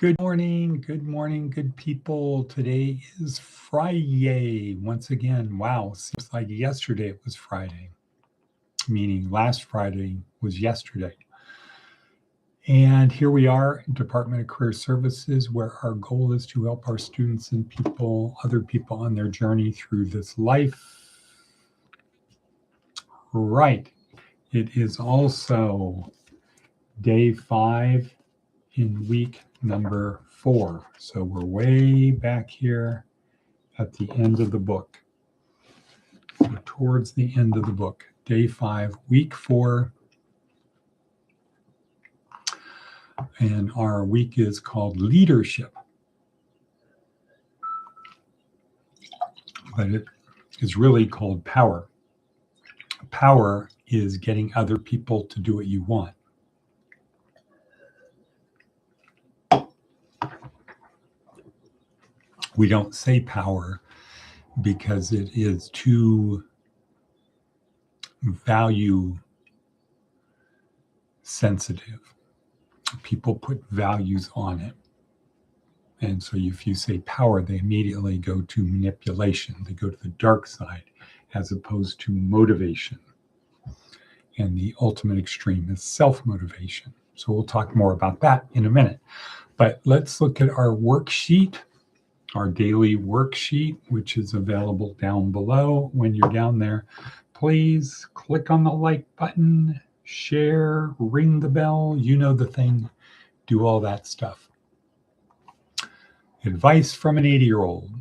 Good morning, good people. Today is Friday. Once again, wow, seems like yesterday it was Friday, meaning last Friday was yesterday. And here we are, Department of Career Services, where our goal is to help our students and other people on their journey through this life. Right. It is also day 5 in week number 4. So we're way back here at the end of the book. We're towards the end of the book. Day 5, week 4. And our week is called leadership. But it is really called power. Power is getting other people to do what you want. We don't say power because it is too value sensitive. People put values on it. And so if you say power, they immediately go to manipulation. They go to the dark side as opposed to motivation. And the ultimate extreme is self-motivation. So we'll talk more about that in a minute. But let's look at our worksheet, our daily worksheet, which is available down below. When you're down there, please click on the like button, share, ring the bell. You know the thing. Do all that stuff. Advice from an 80-year-old.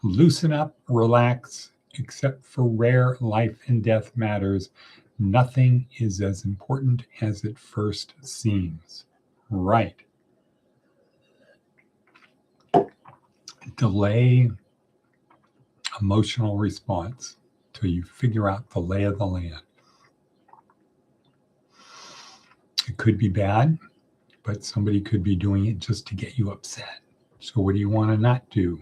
Loosen up, relax, except for rare life and death matters. Nothing is as important as it first seems. Right. Delay emotional response till you figure out the lay of the land. It could be bad, but somebody could be doing it just to get you upset. So what do you want to not do?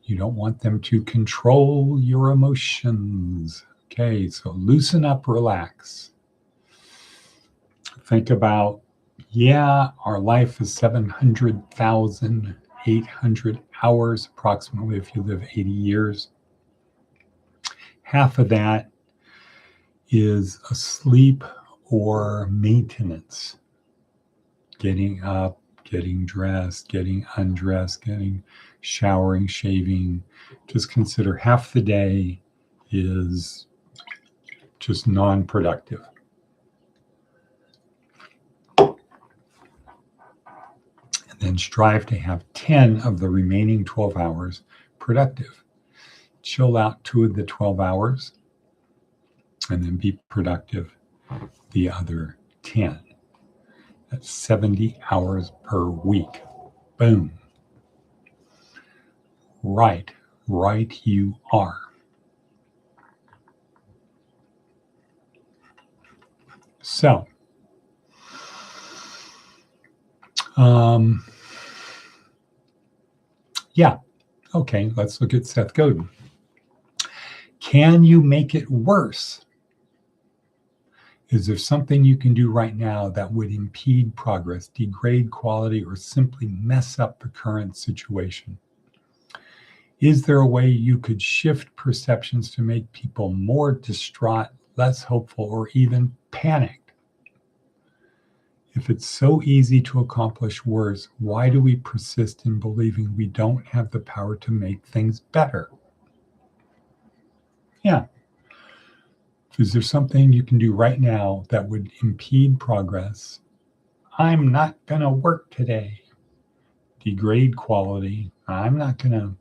You don't want them to control your emotions. Okay, so loosen up, relax. Think about, our life is 700,800 hours approximately if you live 80 years. Half of that is asleep or maintenance. Getting up, getting dressed, getting undressed, showering, shaving. Just consider half the day is just non-productive. And then strive to have 10 of the remaining 12 hours productive. Chill out 2 of the 12 hours and then be productive the other 10. That's 70 hours per week. Boom. Right you are. So, okay, let's look at Seth Godin. Can you make it worse? Is there something you can do right now that would impede progress, degrade quality, or simply mess up the current situation? Is there a way you could shift perceptions to make people more distraught, less hopeful, or even panicked? If it's so easy to accomplish worse, why do we persist in believing we don't have the power to make things better? Yeah. Is there something you can do right now that would impede progress? I'm not going to work today. Degrade quality. I'm not going to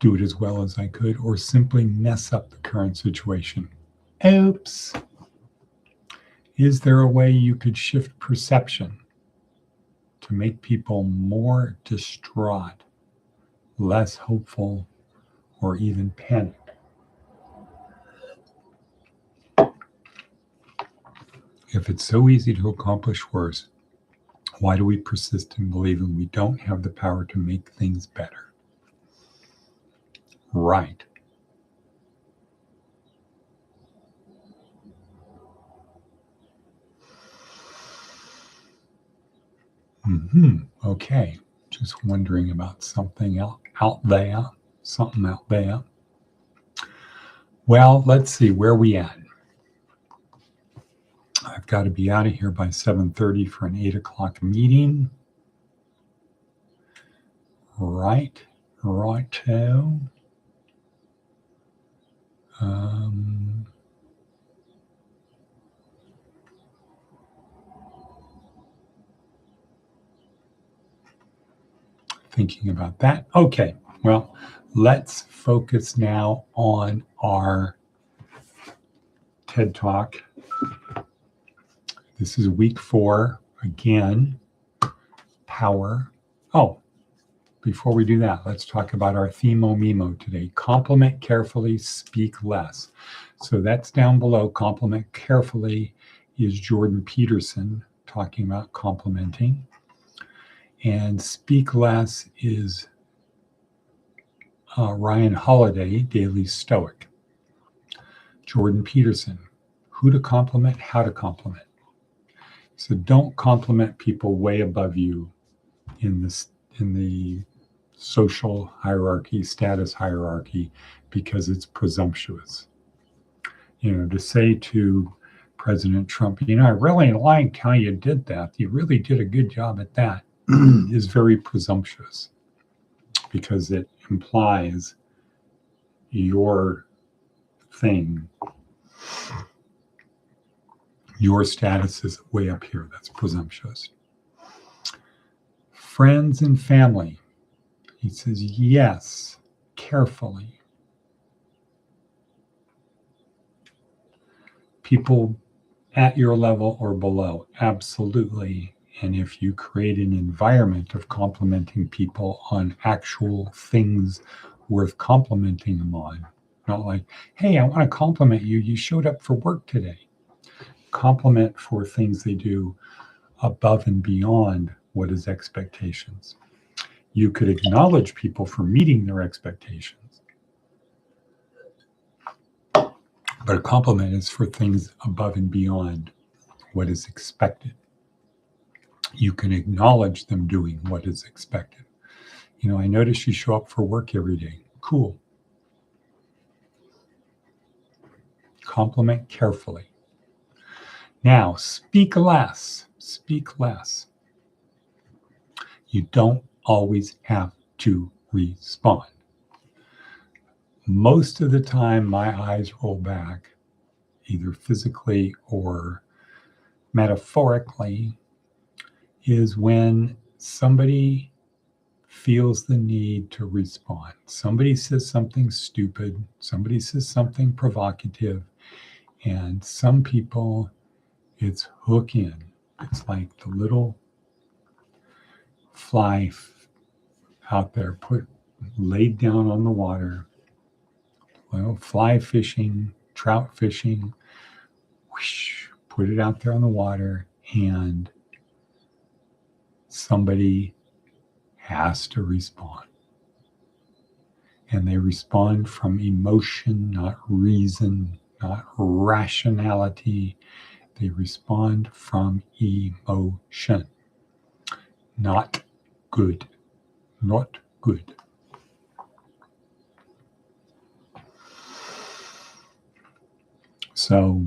do it as well as I could, or simply mess up the current situation. Oops. Is there a way you could shift perception to make people more distraught, less hopeful, or even panicked? If it's so easy to accomplish worse, why do we persist in believing we don't have the power to make things better? Right. Okay. Just wondering about something out there. Something out there. Well, let's see. Where we at? I've got to be out of here by 7:30 for an 8 o'clock meeting. Righto. Thinking about that. Okay, well, let's focus now on our TED Talk. This is week 4. Again, power. Oh, before we do that, let's talk about our themo today. Compliment carefully, speak less. So that's down below. Compliment carefully is Jordan Peterson talking about complimenting. And speak less is Ryan Holiday, Daily Stoic. Jordan Peterson, who to compliment, how to compliment. So don't compliment people way above you in the social hierarchy, status hierarchy, because it's presumptuous. To say to President Trump, I really liked how you did that. You really did a good job at that, is very presumptuous because it implies your thing. Your status is way up here. That's presumptuous. Friends and family. He says, yes, carefully. People at your level or below, absolutely. And if you create an environment of complimenting people on actual things worth complimenting them on, not like, hey, I want to compliment you. You showed up for work today. Compliment for things they do above and beyond what is expectations. You could acknowledge people for meeting their expectations. But a compliment is for things above and beyond what is expected. You can acknowledge them doing what is expected. I notice you show up for work every day. Cool. Compliment carefully. Now, speak less. Speak less. You don't always have to respond. Most of the time, my eyes roll back, either physically or metaphorically, is when somebody feels the need to respond. Somebody says something stupid, somebody says something provocative, and some people, it's hook in. It's like the little fly out there laid down on the water, fly fishing, trout fishing, whoosh, put it out there on the water, and somebody has to respond. And they respond from emotion, not reason, not rationality. They respond from emotion. Not good. Not good. So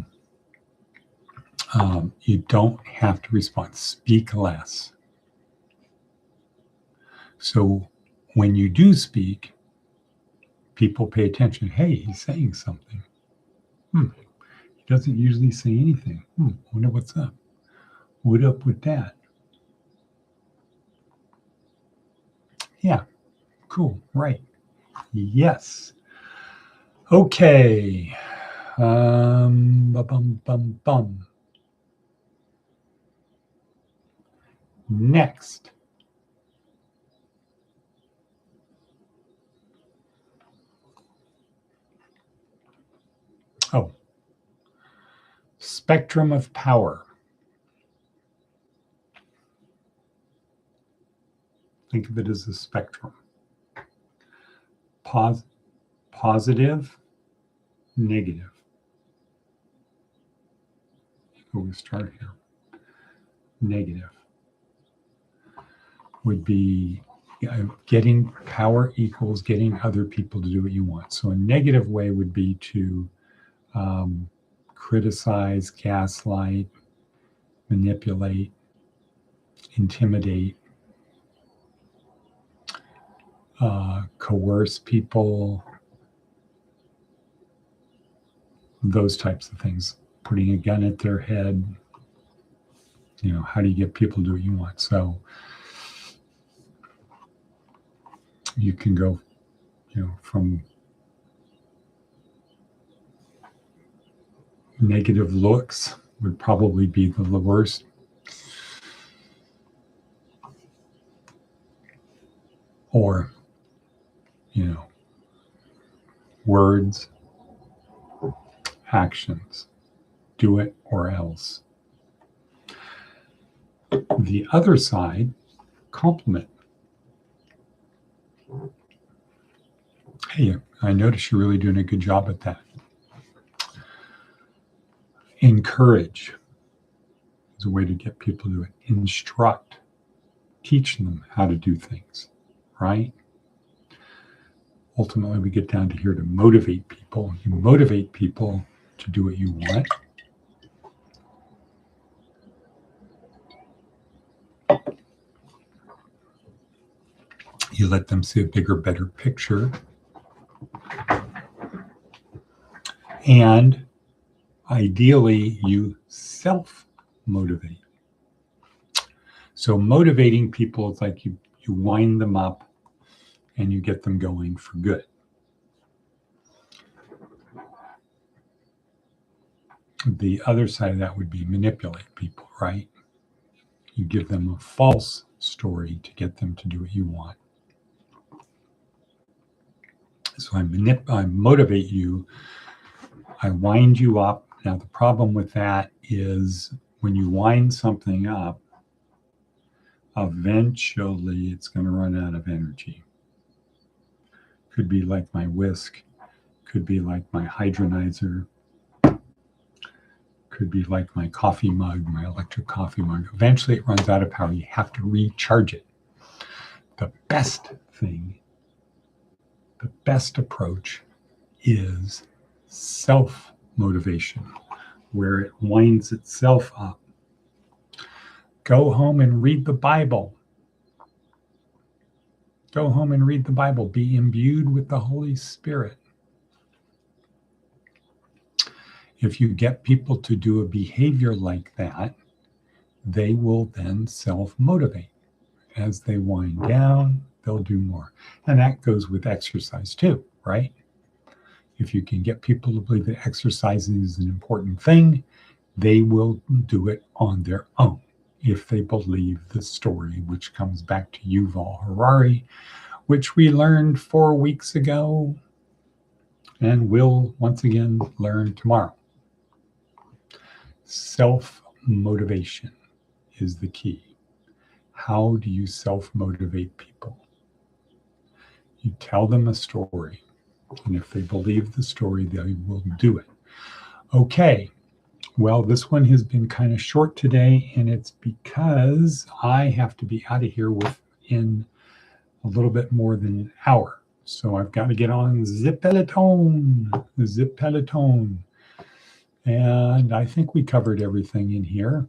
you don't have to respond. Speak less. So when you do speak, people pay attention. Hey, he's saying something. He doesn't usually say anything. Wonder what's up. What up with that? Yeah, cool, right. Yes. Okay. Next. Oh. Spectrum of power. Think of it as a spectrum. Positive, negative. So we start here. Negative. would be getting power equals getting other people to do what you want. So a negative way would be to criticize, gaslight, manipulate, intimidate, coerce people, those types of things. Putting a gun at their head. How do you get people to do what you want? So you can go, from negative looks would probably be the worst. Or, words, actions, do it or else. The other side, compliment. Hey, I notice you're really doing a good job at that. Encourage is a way to get people to do it. Instruct, teach them how to do things, right? Ultimately, we get down to here to motivate people. You motivate people to do what you want. You let them see a bigger, better picture. And ideally, you self-motivate. So motivating people is like you wind them up and you get them going for good. The other side of that would be manipulate people, right? You give them a false story to get them to do what you want. So I motivate you, I wind you up. Now the problem with that is when you wind something up, eventually it's going to run out of energy. Could be like my whisk, could be like my hydronizer, could be like my coffee mug, my electric coffee mug. Eventually it runs out of power. You have to recharge it. The best thing, the best approach is self-motivation, where it winds itself up. Go home and read the Bible. Go home and read the Bible. Be imbued with the Holy Spirit. If you get people to do a behavior like that, they will then self-motivate. As they wind down, they'll do more. And that goes with exercise too, right? If you can get people to believe that exercising is an important thing, they will do it on their own. If they believe the story, which comes back to Yuval Harari, which we learned 4 weeks ago and will once again learn tomorrow. Self-motivation is the key. How do you self-motivate people? You tell them a story, and if they believe the story, they will do it. Okay, well, this one has been kind of short today, and it's because I have to be out of here within a little bit more than an hour. So I've got to get on Zip Peloton. And I think we covered everything in here.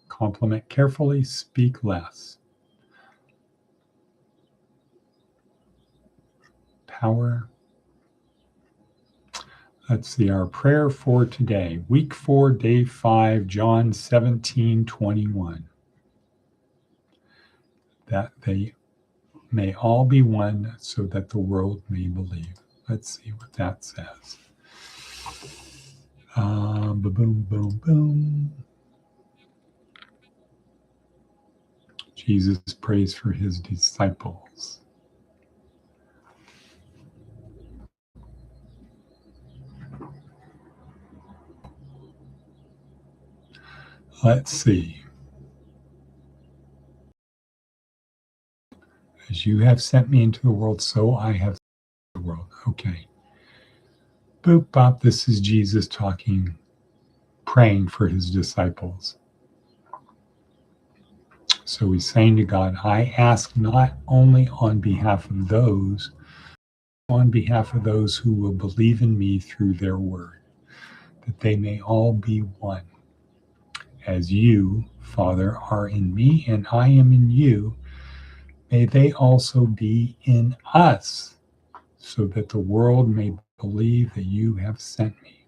Compliment carefully, speak less. Power. Let's see, our prayer for today. Week 4, day 5, John 17:21. That they may all be one so that the world may believe. Let's see what that says. Boom, boom, boom. Jesus prays for his disciples. Let's see. As you have sent me into the world, so I have sent the world. Okay. Boop, bop. This is Jesus talking, praying for his disciples. So he's saying to God, I ask not only on behalf of those, on behalf of those who will believe in me through their word, that they may all be one. As you, Father, are in me and I am in you, may they also be in us, so that the world may believe that you have sent me.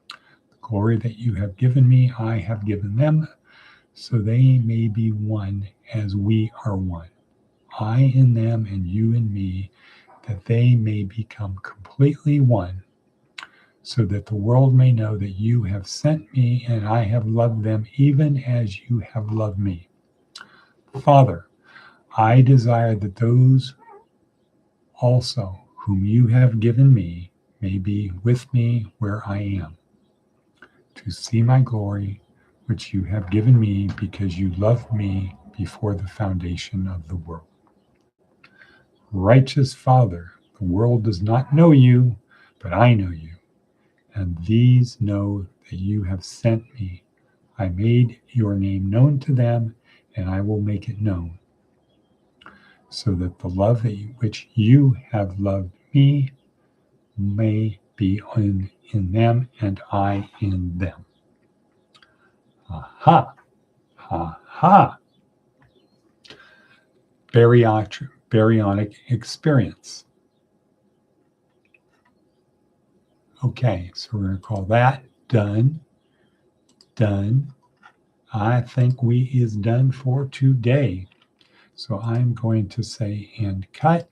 The glory that you have given me, I have given them, so they may be one as we are one. I in them and you in me, that they may become completely one, so that the world may know that you have sent me and I have loved them even as you have loved me. Father, I desire that those also whom you have given me may be with me where I am, to see my glory, which you have given me because you loved me before the foundation of the world. Righteous Father, the world does not know you, but I know you, and these know that you have sent me. I made your name known to them, and I will make it known, so that the love which you have loved me may be in them and I in them. Aha, ha, ha. Baryonic experience. Okay, so we're going to call that done, done. I think we is done for today. So I'm going to say and cut.